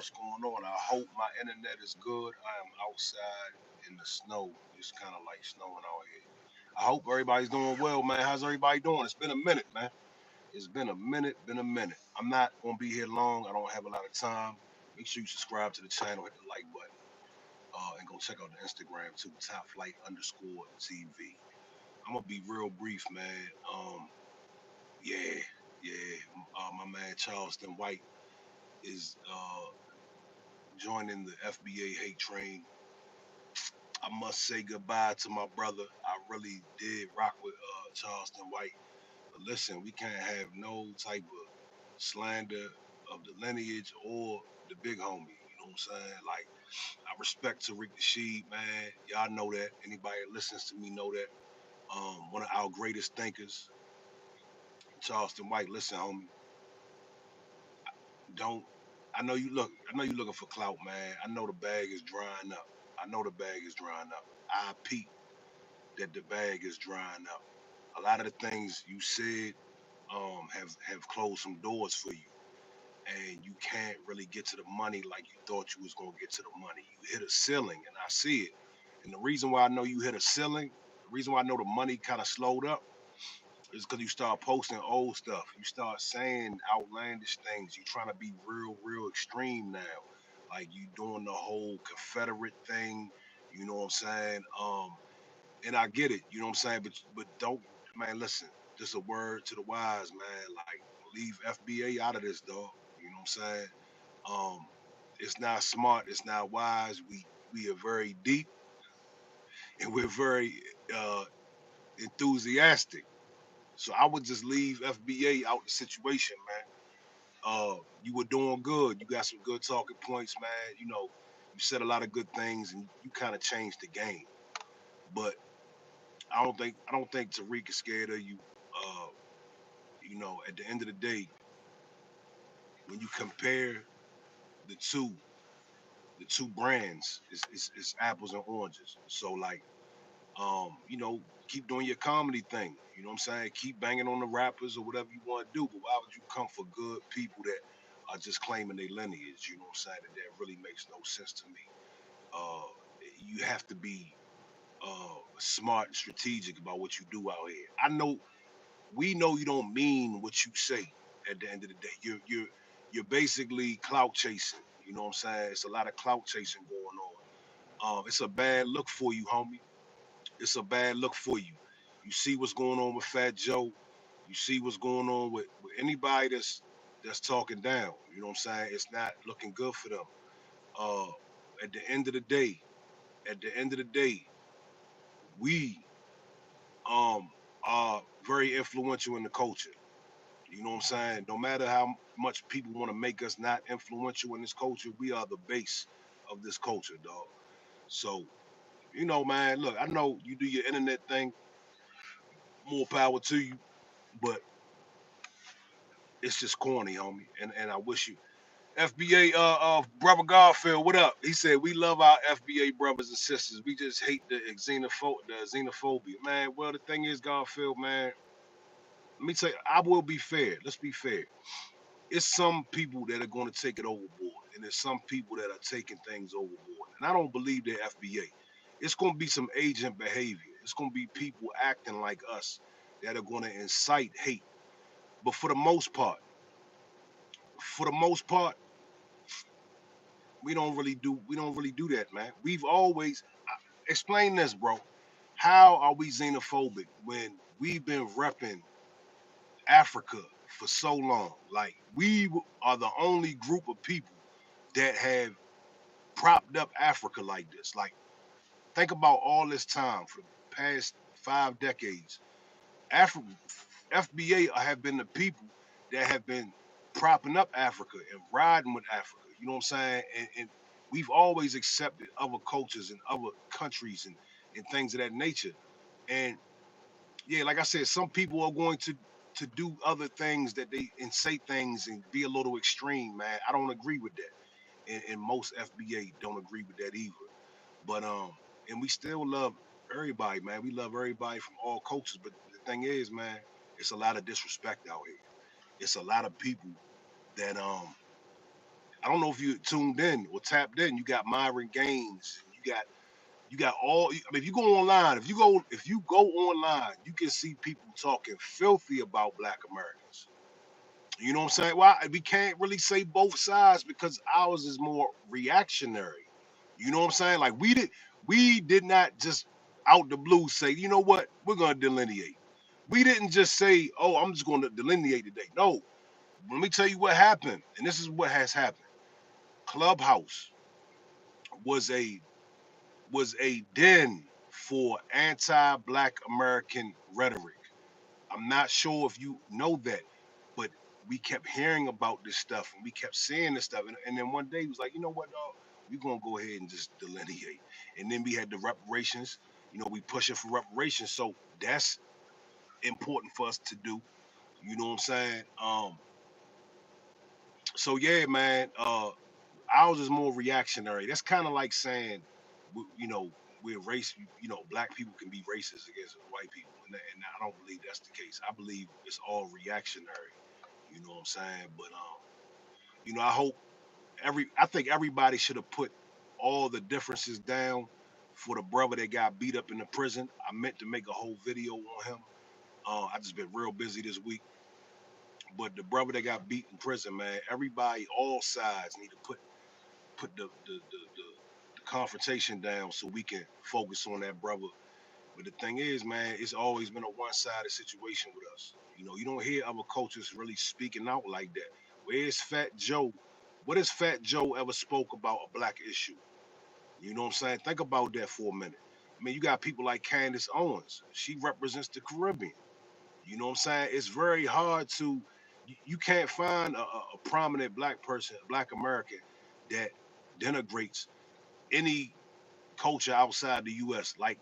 what's going on. I hope my internet is good. I am outside in the snow. It's kind of like snowing out here. I hope everybody's doing well, man. How's everybody doing? It's been a minute, man. It's been a minute. I'm not gonna be here long. I don't have a lot of time. Make sure you subscribe to the channel, hit the like button, and go check out the Instagram too, Top Flight underscore TV. I'm gonna be real brief, man. Yeah, yeah. My man Charleston White is joining the FBA hate train. I must say goodbye to my brother. I really did rock with Charleston White. But listen, we can't have no type of slander of the lineage or the big homie. You know what I'm saying? Like, I respect Tariq Nasheed, man. Y'all know that. Anybody that listens to me know that. One of our greatest thinkers, Charleston White. Listen, homie, don't. I know you looking for clout, man. I know the bag is drying up. I know the bag is drying up. I peep that the bag is drying up. A lot of the things you said have closed some doors for you, and you can't really get to the money like you thought you was gonna get to the money. You hit a ceiling, and I see it. And the reason why I know you hit a ceiling, the reason why I know the money kind of slowed up, is because you start posting old stuff. You start saying outlandish things. You trying to be real extreme now. Like you doing the whole Confederate thing. You know what I'm saying? And I get it, you know what I'm saying? But don't, man, listen, just a word to the wise, man. Like leave FBA out of this, dog. You know what I'm saying? Um, it's not smart, it's not wise. We are very deep and we're very uh enthusiastic. So I would just leave FBA out the situation, man. You were doing good. You got some good talking points, man. You know, you said a lot of good things and you kind of changed the game. But I don't think Tariq is scared of you. Uh, you know, at the end of the day, when you compare the two, the two brands, it's apples and oranges. So like, you know, keep doing your comedy thing. You know what I'm saying? Keep banging on the rappers or whatever you want to do. But why would you come for good people that are just claiming their lineage? You know what I'm saying? That really makes no sense to me. Uh, you have to be smart and strategic about what you do out here. We know you don't mean what you say at the end of the day. You're basically clout chasing. You know what I'm saying? It's a lot of clout chasing going on. It's a bad look for you, homie. It's a bad look for you. You see what's going on with Fat Joe. You see what's going on with anybody that's talking down. You know what I'm saying? It's not looking good for them. Uh, at the end of the day, at the end of the day, we are very influential in the culture. You know what I'm saying? No matter how much people want to make us not influential in this culture, we are the base of this culture, dog. So, you know, man, look, I know you do your internet thing, more power to you, but it's just corny, homie. And I wish you FBA brother Garfield, what up? He said we love our FBA brothers and sisters. We just hate the xenophobia. Man, well the thing is, Garfield, man, let me tell you, I will be fair. Let's be fair. It's some people that are going to take it overboard, and there's some people that are taking things overboard. And I don't believe they're FBA. It's going to be some agent behavior. It's going to be people acting like us that are going to incite hate. But for the most part, we don't really do that, man. We've always explain this, bro. How are we xenophobic when we've been repping Africa for so long? Like are the only group of people that have propped up Africa like this. Like, think about all this time for the past 5 decades. Africa, FBA have been the people that have been propping up Africa and riding with Africa. You know what I'm saying? And we've always accepted other cultures and other countries and things of that nature. And yeah, like I said, some people are going to do other things that they and say things and be a little extreme, man. I don't agree with that. And most FBA don't agree with that either. But and we still love everybody, man. We love everybody from all cultures. But the thing is, man, it's a lot of disrespect out here. It's a lot of people that I don't know if you tuned in or tapped in. You got Myron Gaines. You got all. I mean, if you go online, if you go online, you can see people talking filthy about Black Americans. You know what I'm saying? Well, we can't really say both sides because ours is more reactionary. You know what I'm saying? Like we did not just out the blue say, you know what, we're gonna delineate. We didn't just say, oh, I'm just gonna delineate today. No, let me tell you what happened, and this is what has happened. Clubhouse was a den for anti-Black American rhetoric. I'm not sure if you know that, but we kept hearing about this stuff and we kept seeing this stuff. And then one day he was like, you know what, dog? We're going to go ahead and just delineate. And then we had the reparations. We pushing for reparations. So that's important for us to do. You know what I'm saying? So yeah, man, ours is more reactionary. That's kind of like saying, you know, we're race. Black people can be racist against white people, and I don't believe that's the case. I believe it's all reactionary. You know what I'm saying? But I hope I think everybody should have put all the differences down for the brother that got beat up in the prison. I meant to make a whole video on him. I just been real busy this week. But the brother that got beat in prison, man, everybody, all sides need to put the confrontation down so we can focus on that brother. But the thing is, man, it's always been a one-sided situation with us. You don't hear other cultures really speaking out like that. Where's Fat Joe? What has Fat Joe ever spoke about a black issue? You know what I'm saying? Think about that for a minute. I mean, you got people like Candace Owens. She represents the Caribbean. You know what I'm saying? It's very hard to, you can't find a prominent black person, black American, that denigrates any culture outside the U.S. like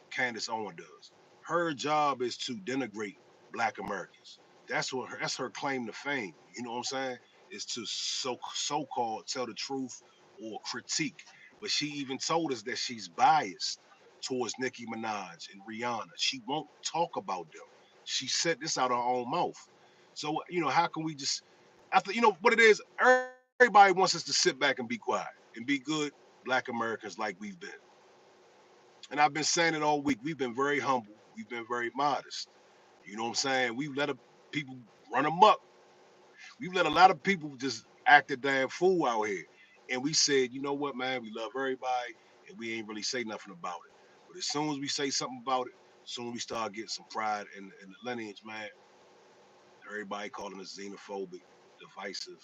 Candace Owens does. Her job is to denigrate Black Americans. That's her claim to fame. You know what I'm saying? Is to so-called tell the truth or critique. But she even told us that she's biased towards Nicki Minaj and Rihanna. She won't talk about them. She said this out of her own mouth. So how can we just? I think what it is. Everybody wants us to sit back and be quiet and be good Black Americans like we've been. And I've been saying it all week. We've been very humble. We've been very modest. You know what I'm saying? We've let people run amok. We've let a lot of people just act a damn fool out here. And we said, you know what, man? We love everybody, and we ain't really say nothing about it. But as soon as we say something about it, soon we start getting some pride in the lineage, man. Everybody calling us xenophobic, divisive,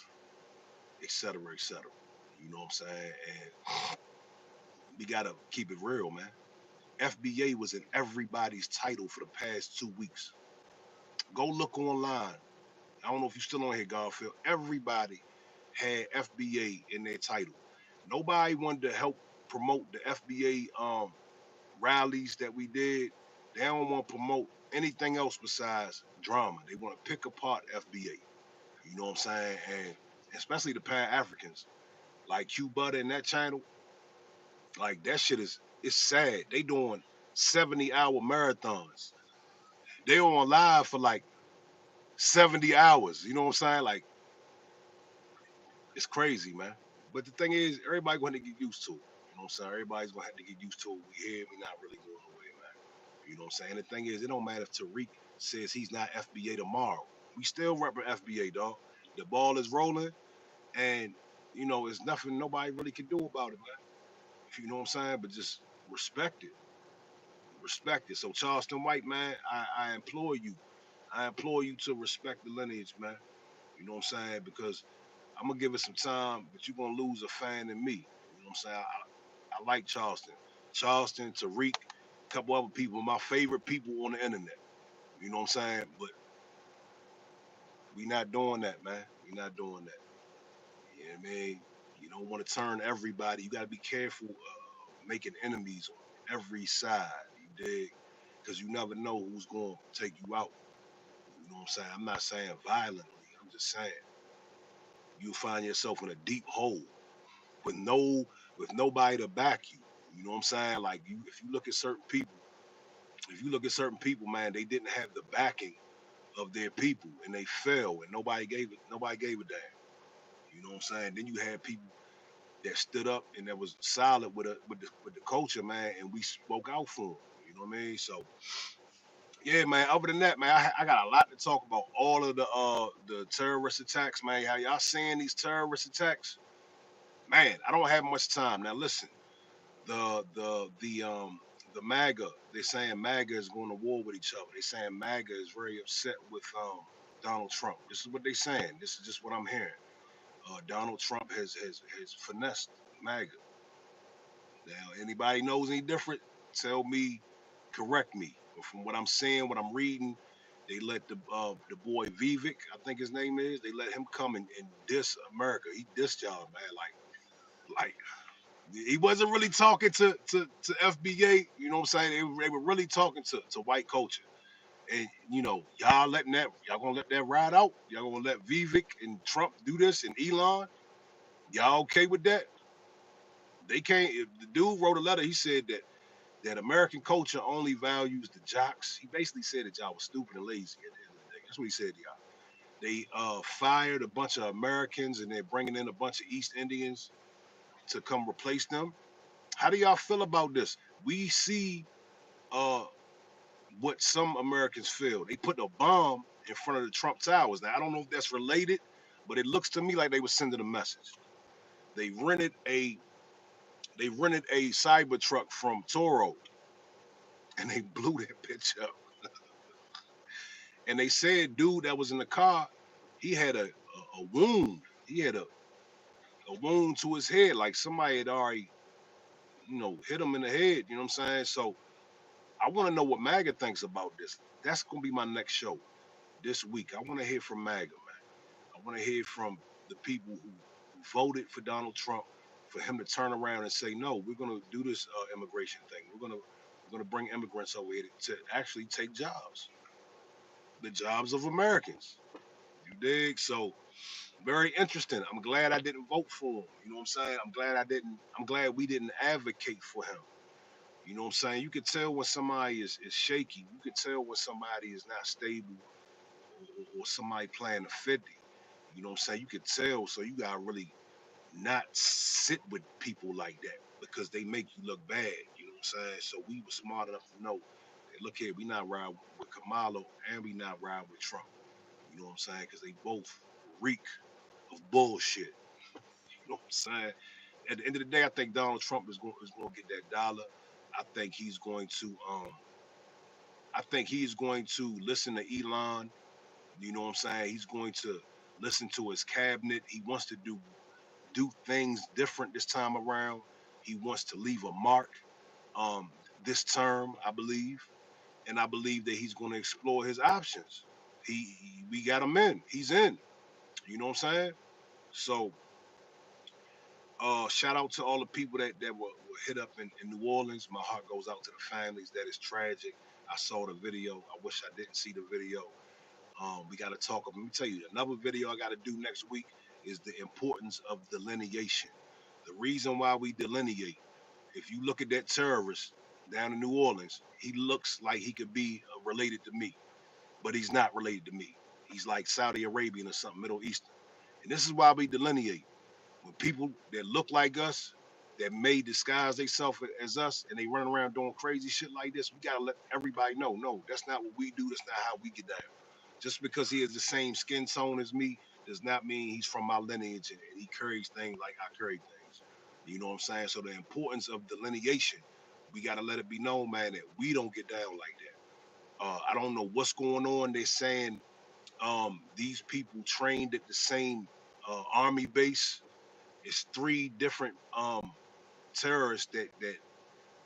etc., etc. You know what I'm saying? And we gotta keep it real, man. FBA was in everybody's title for the past 2 weeks. Go look online. I don't know if you're still on here, Garfield. Everybody had FBA in their title. Nobody wanted to help promote the FBA rallies that we did. They don't want to promote anything else besides drama. They want to pick apart FBA. You know what I'm saying? And especially the Pan Africans, like Q Butter and that channel, like that shit it's sad. They doing 70-hour marathons. They on live for like 70 hours. You know what I'm saying? Like, it's crazy, man. But the thing is, everybody going to get used to it. You know what I'm saying? Everybody's going to have to get used to it. We here, we not really going away, man. You know what I'm saying? And the thing is, it don't matter if Tariq says he's not FBA tomorrow. We still represent FBA, dog. The ball is rolling, and, it's nothing nobody really can do about it, man. You know what I'm saying? But just respect it. Respect it. So, Charleston White, man, I implore you. I implore you to respect the lineage, man. You know what I'm saying? Because I'm gonna give it some time, but you're gonna lose a fan in me. You know what I'm saying? I like Charleston. Charleston, Tariq, a couple other people, my favorite people on the internet. You know what I'm saying? But we not doing that, man. We not doing that. You know what I mean? You don't want to turn everybody. You gotta be careful making enemies on every side. You dig? Because you never know who's gonna take you out. You know what I'm saying? I'm not saying violently. I'm just saying you find yourself in a deep hole with nobody to back you. You know what I'm saying? Like if you look at certain people, man, they didn't have the backing of their people and they fell and nobody gave a damn. You know what I'm saying? Then you had people that stood up and that was solid with the culture, man, and we spoke out for them. You know what I mean? So yeah, man. Other than that, man, I got a lot to talk about. All of the terrorist attacks, man. How y'all seeing these terrorist attacks? Man, I don't have much time. Now listen, the MAGA, they're saying MAGA is going to war with each other. They're saying MAGA is very upset with Donald Trump. This is what they're saying. This is just what I'm hearing. Donald Trump has finessed MAGA. Now, anybody knows any different, tell me, correct me. But from what I'm seeing, what I'm reading, they let the boy Vivek, I think his name is, they let him come and diss America. He dissed y'all, man. Like he wasn't really talking to FBA. You know what I'm saying? They were really talking to white culture. And you know, y'all gonna let that ride out? Y'all gonna let Vivek and Trump do this and Elon? Y'all okay with that? They can't. If the dude wrote a letter. He said that American culture only values the jocks. He basically said that y'all was stupid and lazy at the end of the day. That's what he said to y'all. They fired a bunch of Americans and they're bringing in a bunch of East Indians to come replace them. How do y'all feel about this? We see uh, what some Americans feel. They put a bomb in front of the Trump Towers. Now I don't know if that's related, but it looks to me like they were sending a message. They rented a cyber truck from Toro and they blew that bitch up. And they said dude that was in the car, he had a wound. He had a wound to his head, like somebody had already, hit him in the head. You know what I'm saying? So I want to know what MAGA thinks about this. That's gonna be my next show this week. I want to hear from MAGA, man. I want to hear from the people who voted for Donald Trump, for him to turn around and say, no, we're gonna do this immigration thing. We're gonna bring immigrants over here to actually take jobs, the jobs of Americans. You dig? So very interesting. I'm glad I didn't vote for him. You know what I'm saying? I'm glad we didn't advocate for him. You know what I'm saying? You could tell when somebody is shaky. You could tell when somebody is not stable or somebody playing a 50. You know what I'm saying? You could tell. So you gotta really not sit with people like that because they make you look bad. You know what I'm saying? So we were smart enough to know that look here, we not riding with Kamala and we not riding with Trump. You know what I'm saying? Because they both reek of bullshit. You know what I'm saying? At the end of the day, I think Donald Trump is going to get that dollar. I think he's going to listen to Elon. You know what I'm saying? He's going to listen to his cabinet. He wants to do things different this time around. He wants to leave a mark um, this term, I believe, and I believe that he's going to explore his options. We got him in. He's in. You know what I'm saying? So shout out to all the people that were hit up in New Orleans. My heart goes out to the families. That is tragic. I saw the video. I wish I didn't see the video. We got to talk. Let me tell you, another video I got to do next week is the importance of delineation. The reason why we delineate. If you look at that terrorist down in New Orleans, he looks like he could be related to me, but he's not related to me. He's like Saudi Arabian or something, Middle Eastern. And this is why we delineate. When people that look like us, that may disguise themselves as us, and they run around doing crazy shit like this, we gotta let everybody know, no, that's not what we do. That's not how we get down. Just because he has the same skin tone as me does not mean he's from my lineage and he carries things like I carry things. You know what I'm saying? So the importance of delineation, we gotta let it be known, man, that we don't get down like that. I don't know what's going on. They're saying these people trained at the same army base. It's three different terrorists that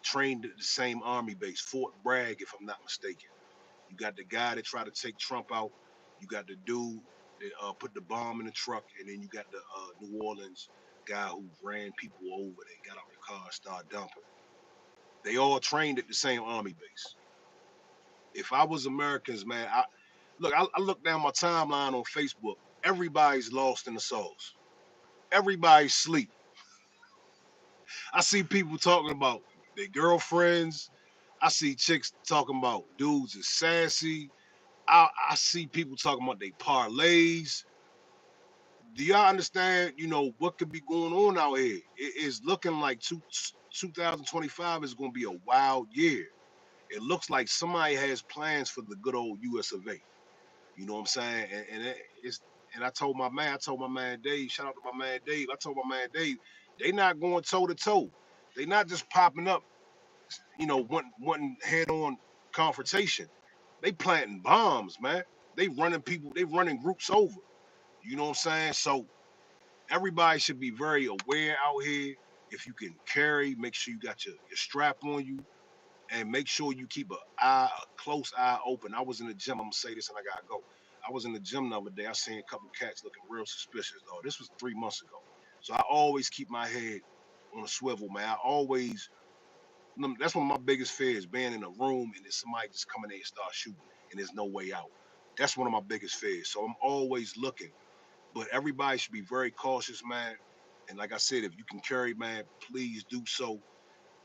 trained at the same army base, Fort Bragg, if I'm not mistaken. You got the guy that tried to take Trump out. You got the dude that put the bomb in the truck, and then you got the New Orleans guy who ran people over. They got out the car and started dumping. They all trained at the same army base. If I was Americans, man, I look down my timeline on Facebook. Everybody's lost in the sauce. Everybody's sleep. I see people talking about their girlfriends. I see chicks talking about dudes is sassy. I see people talking about their parlays. Do y'all understand, what could be going on out here? It is looking like 2025 is going to be a wild year. It looks like somebody has plans for the good old US of A. You know what I'm saying? And I told my man Dave, shout out to my man Dave. I told my man Dave, they not going toe to toe. They not just popping up, wanting head on confrontation. They planting bombs, man. They running groups over. You know what I'm saying? So everybody should be very aware out here. If you can carry, make sure you got your strap on you, and make sure you keep a close eye open. I was in the gym. I'm gonna say this, and I gotta go. I was in the gym the other day. I seen a couple cats looking real suspicious, though. This was 3 months ago. So I always keep my head on a swivel, man. That's one of my biggest fears, being in a room and then somebody just come in there and start shooting, and there's no way out. That's one of my biggest fears. So I'm always looking. But everybody should be very cautious, man. And like I said, if you can carry, man, please do so.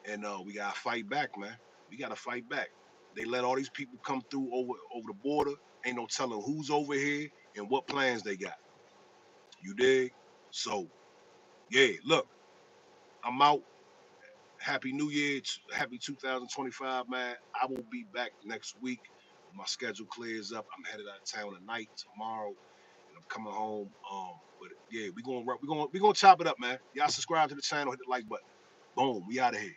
And we gotta fight back, man. We gotta fight back. They let all these people come through over the border. Ain't no telling who's over here and what plans they got. You dig? So yeah, look, I'm out. Happy New Year, happy 2025, man. I will be back next week. My schedule clears up. I'm headed out of town tonight, tomorrow, and I'm coming home. But yeah, we gonna chop it up, man. Y'all subscribe to the channel, hit the like button. Boom, we out of here.